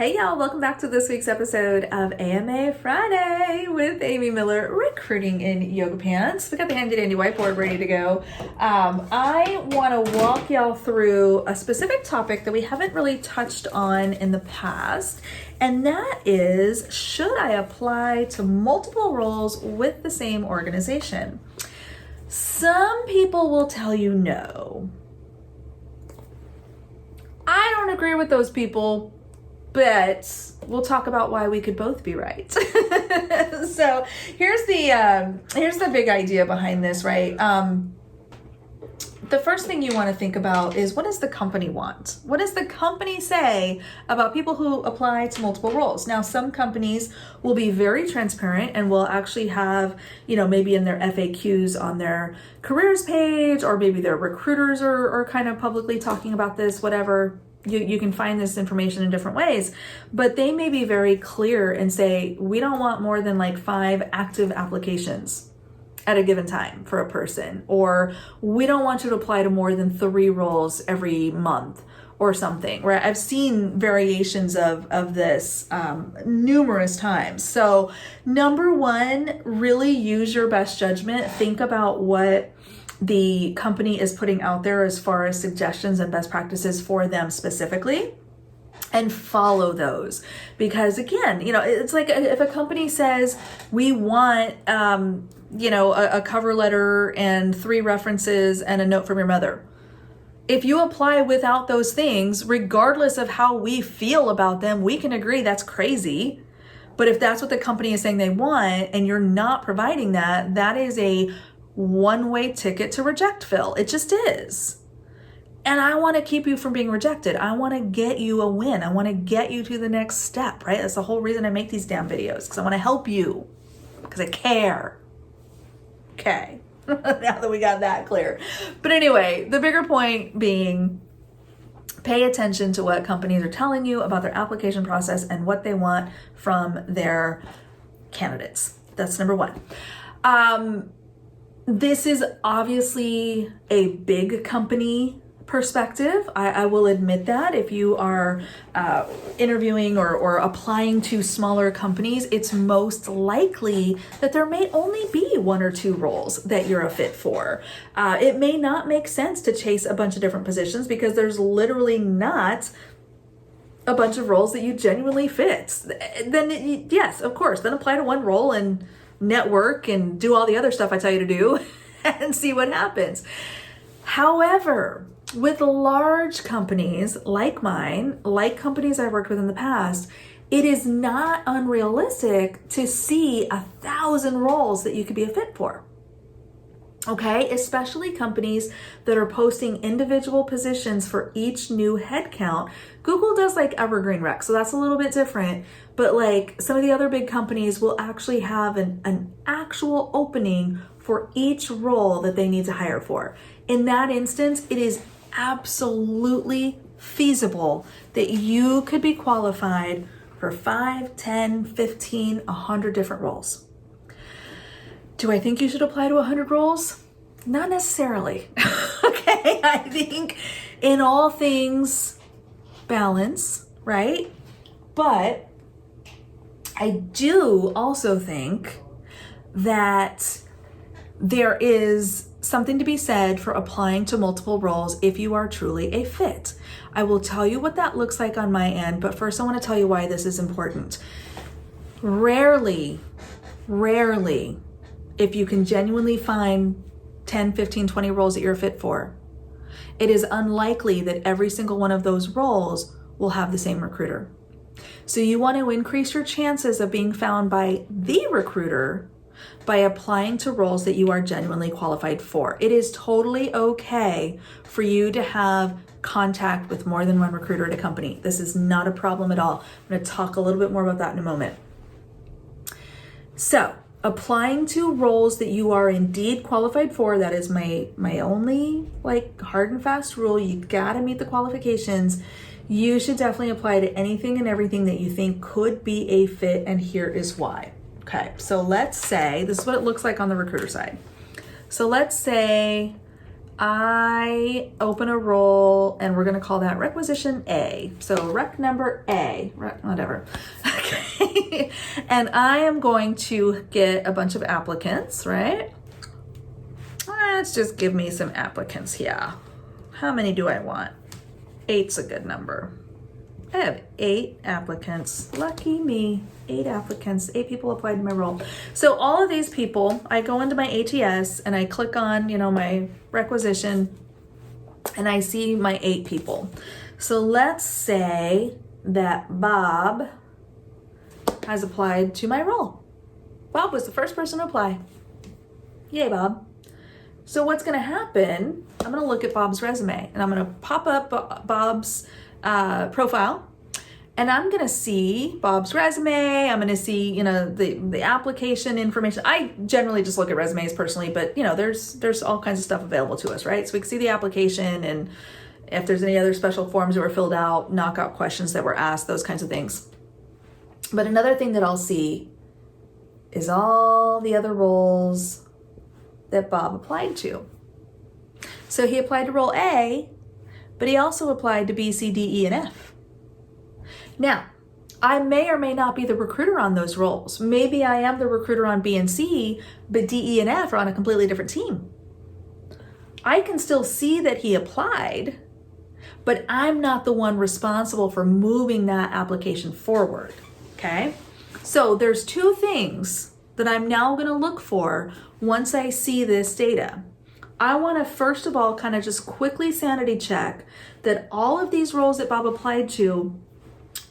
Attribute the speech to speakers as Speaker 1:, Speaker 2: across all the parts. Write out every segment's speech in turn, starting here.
Speaker 1: Hey y'all, welcome back to this week's episode of AMA Friday with Amy Miller, recruiting in yoga pants. We got the handy dandy whiteboard ready to go. I want to walk y'all through a specific topic that we haven't really touched on in the past, and that is, should I apply to multiple roles with the same organization? Some people will tell you no. I don't agree with those people, but we'll talk about why we could both be right. So here's the big idea behind this, right? The first thing you want to think about is, what does the company want? What does the company say about people who apply to multiple roles? Now, some companies will be very transparent and will actually have, maybe in their FAQs on their careers page, or maybe their recruiters are kind of publicly talking about this, whatever. You can find this information in different ways, but they may be very clear and say, we don't want more than like 5 active applications at a given time for a person, or we don't want you to apply to more than 3 roles every month or something, right? I've seen variations of this numerous times. So number one, really use your best judgment. Think about what the company is putting out there as far as suggestions and best practices for them specifically, and follow those. Because again, it's like if a company says, we want, a cover letter and 3 references and a note from your mother. If you apply without those things, regardless of how we feel about them, we can agree that's crazy. But if that's what the company is saying they want and you're not providing that, that is a one-way ticket to reject, Phil. It just is. And I want to keep you from being rejected. I want to get you a win. I want to get you to the next step, right? That's the whole reason I make these damn videos, because I want to help you, because I care. Okay. Now that we got that clear. But anyway, the bigger point being, pay attention to what companies are telling you about their application process and what they want from their candidates. That's number one. This is obviously a big company perspective. I will admit that. If you are interviewing or applying to smaller companies, it's most likely that there may only be 1 or 2 roles that you're a fit for. It may not make sense to chase a bunch of different positions because there's literally not a bunch of roles that you genuinely fit. Then yes, of course, then apply to 1 role and network and do all the other stuff I tell you to do and see what happens. However, with large companies like mine, like companies I've worked with in the past, it is not unrealistic to see 1,000 roles that you could be a fit for. Okay, especially companies that are posting individual positions for each new headcount. Google does like evergreen rec, so that's a little bit different. But like some of the other big companies will actually have an actual opening for each role that they need to hire for. In that instance, it is absolutely feasible that you could be qualified for 5, 10, 15, 100 different roles. Do I think you should apply to 100 roles? Not necessarily. Okay, I think in all things, balance, right? But I do also think that there is something to be said for applying to multiple roles if you are truly a fit. I will tell you what that looks like on my end, but first I want to tell you why this is important. Rarely, if you can genuinely find 10, 15, 20 roles that you're fit for, it is unlikely that every single one of those roles will have the same recruiter. So you want to increase your chances of being found by the recruiter by applying to roles that you are genuinely qualified for. It is totally okay for you to have contact with more than 1 recruiter at a company. This is not a problem at all. I'm going to talk a little bit more about that in a moment. So, applying to roles that you are indeed qualified for, that is my only hard and fast rule. You gotta meet the qualifications. You should definitely apply to anything and everything that you think could be a fit, and here is why. Okay, so let's say, this is what it looks like on the recruiter side. So let's say I open a role, and we're going to call that requisition A. So rec number A, whatever. Okay. And I am going to get a bunch of applicants, right? Let's just give me some applicants here. How many do I want? 8's a good number. I have 8 applicants. Lucky me. 8 applicants. 8 people applied to my role. So all of these people, I go into my ATS and I click on, my requisition, and I see my 8 people. So let's say that Bob has applied to my role. Bob was the first person to apply. Yay, Bob. So what's going to happen, I'm going to look at Bob's resume, and I'm going to pop up Bob's profile, and I'm going to see Bob's resume. I'm going to see, the application information. I generally just look at resumes personally, but there's all kinds of stuff available to us, right? So we can see the application, and if there's any other special forms that were filled out, knockout questions that were asked, those kinds of things. But another thing that I'll see is all the other roles that Bob applied to. So he applied to role A, but he also applied to B, C, D, E, and F. Now, I may or may not be the recruiter on those roles. Maybe I am the recruiter on B and C, but D, E, and F are on a completely different team. I can still see that he applied, but I'm not the one responsible for moving that application forward, okay? So there's 2 things that I'm now gonna look for once I see this data. I wanna first of all kind of just quickly sanity check that all of these roles that Bob applied to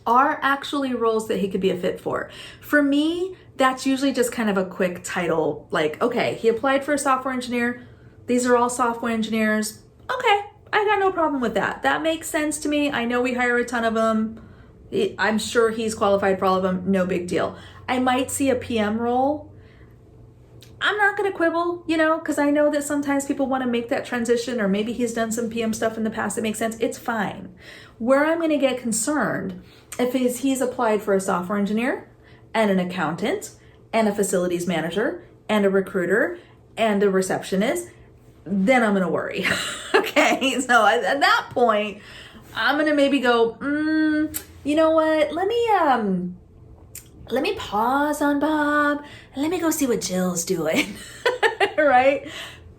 Speaker 1: are actually roles that he could be a fit for. For me, that's usually just kind of a quick title, like, okay, he applied for a software engineer. These are all software engineers. Okay, I got no problem with that. That makes sense to me. I know we hire a ton of them. I'm sure he's qualified for all of them. No big deal. I might see a PM role. I'm not going to quibble, because I know that sometimes people want to make that transition, or maybe he's done some PM stuff in the past that makes sense. It's fine. Where I'm going to get concerned if he's applied for a software engineer and an accountant and a facilities manager and a recruiter and a receptionist, then I'm going to worry. Okay. So at that point, I'm going to maybe go, you know what? Let me pause on Bob and let me go see what Jill's doing, right?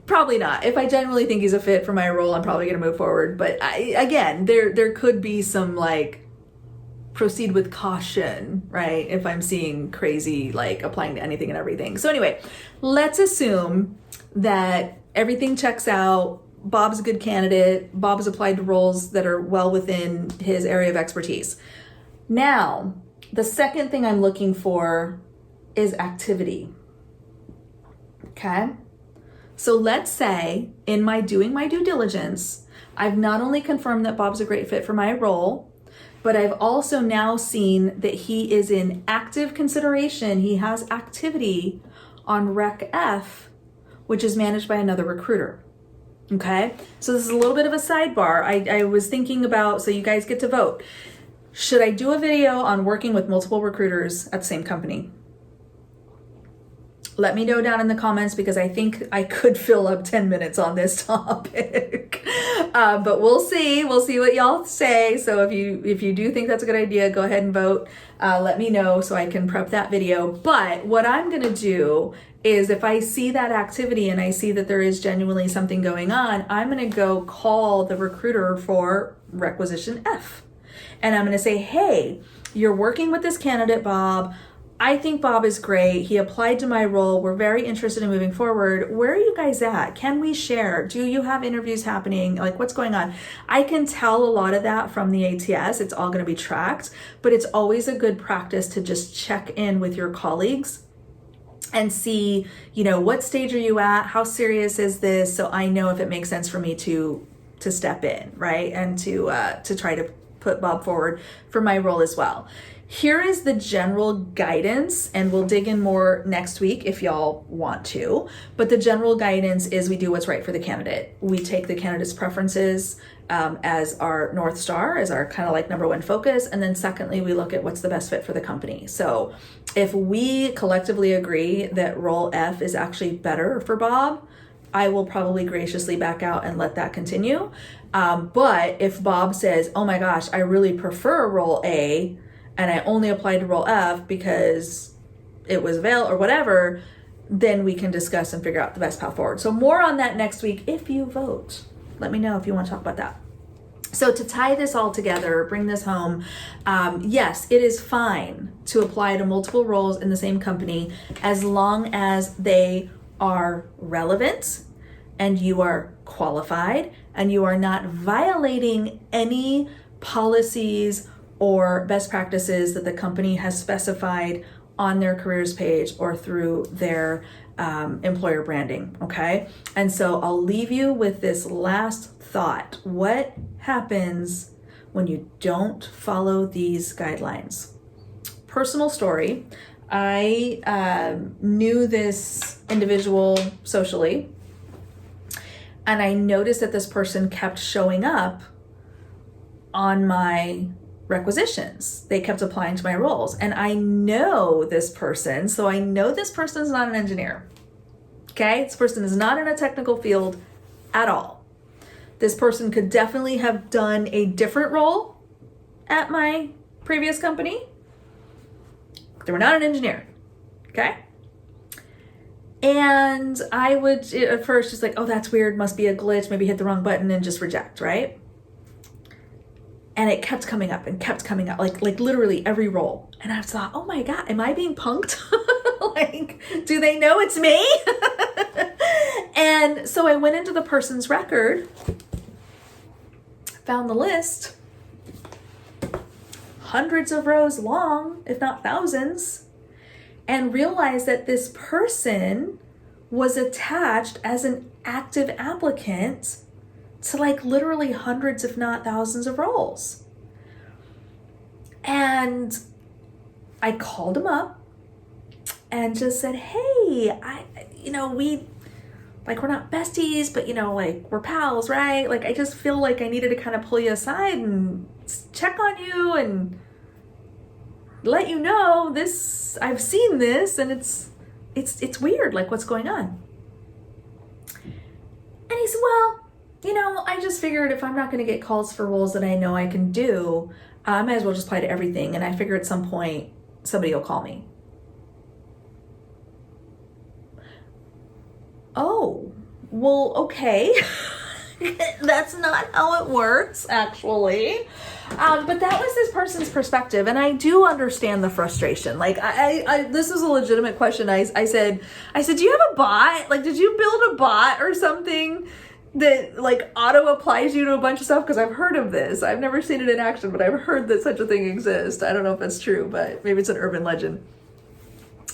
Speaker 1: Probably not. If I genuinely think he's a fit for my role, I'm probably going to move forward. But again, there could be some proceed with caution, right? If I'm seeing crazy, applying to anything and everything. So anyway, let's assume that everything checks out. Bob's a good candidate. Bob's applied to roles that are well within his area of expertise. Now, the second thing I'm looking for is activity. Okay? So let's say in my doing my due diligence, I've not only confirmed that Bob's a great fit for my role, but I've also now seen that he is in active consideration. He has activity on Rec F, which is managed by another recruiter. Okay? So this is a little bit of a sidebar. I was thinking about, so you guys get to vote. Should I do a video on working with multiple recruiters at the same company? Let me know down in the comments, because I think I could fill up 10 minutes on this topic. But we'll see. We'll see what y'all say. So if you do think that's a good idea, go ahead and vote. Let me know so I can prep that video. But what I'm going to do is, if I see that activity and I see that there is genuinely something going on, I'm going to go call the recruiter for requisition F. And I'm going to say, hey, you're working with this candidate, Bob. I think Bob is great. He applied to my role. We're very interested in moving forward. Where are you guys at? Can we share? Do you have interviews happening? What's going on? I can tell a lot of that from the ATS. It's all going to be tracked, but it's always a good practice to just check in with your colleagues and see, what stage are you at? How serious is this? So I know if it makes sense for me to step in, right? And to try to put Bob forward for my role as well. Here is the general guidance, and we'll dig in more next week if y'all want to. But the general guidance is we do what's right for the candidate. We take the candidate's preferences as our North Star, as our kind of number one focus. And then secondly, we look at what's the best fit for the company. So if we collectively agree that role F is actually better for Bob, I will probably graciously back out and let that continue. But if Bob says, oh my gosh, I really prefer role A and I only applied to role F because it was available or whatever, then we can discuss and figure out the best path forward. So more on that next week if you vote. Let me know if you want to talk about that. So to tie this all together, bring this home, yes, it is fine to apply to multiple roles in the same company as long as they are relevant and you are qualified and you are not violating any policies or best practices that the company has specified on their careers page or through their employer branding, okay? And so I'll leave you with this last thought. What happens when you don't follow these guidelines? Personal story. I knew this individual socially, and I noticed that this person kept showing up on my requisitions. They kept applying to my roles, and I know this person, so I know this person is not an engineer. Okay, this person is not in a technical field at all. This person could definitely have done a different role at my previous company. They were not an engineer, okay? And I would at first just like, oh, that's weird, must be a glitch, maybe hit the wrong button and just reject, right? And it kept coming up and kept coming up, like literally every role. And I thought, oh my God, am I being punked? Like, do they know it's me? And so I went into the person's record, found the list, hundreds of rows long, if not thousands, and realized that this person was attached as an active applicant to like literally hundreds, if not thousands of roles. And I called him up and just said, hey, we're not besties, but we're pals, right? Like, I just feel like I needed to kind of pull you aside and check on you and let you know this, I've seen this and it's weird, like what's going on? And he said, well, I just figured if I'm not going to get calls for roles that I know I can do, I might as well just apply to everything. And I figure at some point somebody will call me. Oh, well, okay. That's not how it works, actually. But that was this person's perspective, and I do understand the frustration. Like, I this is a legitimate question. I said, do you have a bot? Like, did you build a bot or something that like auto applies you to a bunch of stuff? Because I've heard of this. I've never seen it in action, but I've heard that such a thing exists. I don't know if that's true, but maybe it's an urban legend.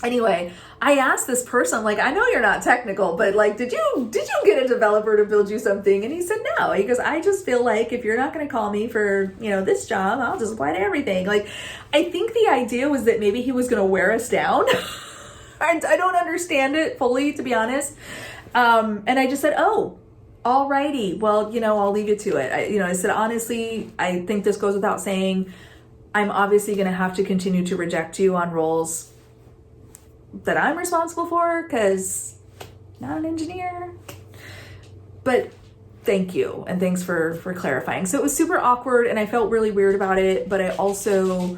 Speaker 1: Anyway, I asked this person, like, I know you're not technical, but like, did you get a developer to build you something? And he said, no. He goes, I just feel like if you're not going to call me for, this job, I'll just apply to everything. Like, I think the idea was that maybe he was going to wear us down. I don't understand it fully, to be honest. And I just said, oh, alrighty. Well, I'll leave you to it. I said, honestly, I think this goes without saying, I'm obviously going to have to continue to reject you on roles that I'm responsible for, because not an engineer. But thank you, and thanks for clarifying. So it was super awkward, and I felt really weird about it, but I also,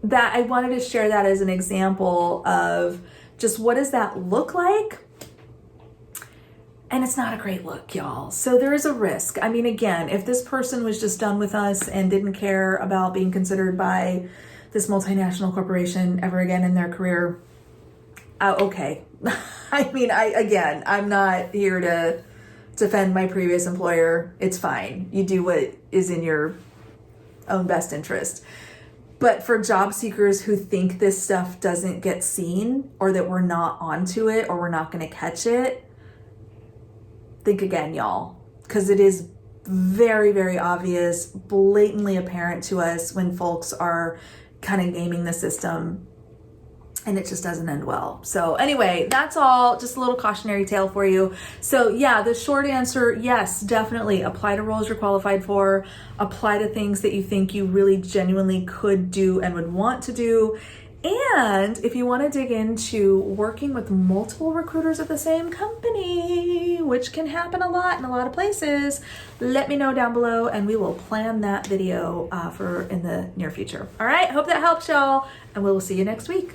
Speaker 1: that I wanted to share that as an example of just what does that look like? And it's not a great look, y'all. So there is a risk. I mean, again, if this person was just done with us and didn't care about being considered by this multinational corporation ever again in their career, okay. I mean, I'm not here to defend my previous employer. It's fine. You do what is in your own best interest. But for job seekers who think this stuff doesn't get seen, or that we're not onto it, or we're not going to catch it, think again, y'all, because it is very, very obvious, blatantly apparent to us when folks are kind of gaming the system, and it just doesn't end well. So anyway, that's all, just a little cautionary tale for you. So yeah, the short answer, yes, definitely apply to roles you're qualified for, apply to things that you think you really genuinely could do and would want to do. And if you want to dig into working with multiple recruiters at the same company, which can happen a lot in a lot of places, let me know down below and we will plan that video for in the near future. All right, hope that helps y'all, and we will see you next week.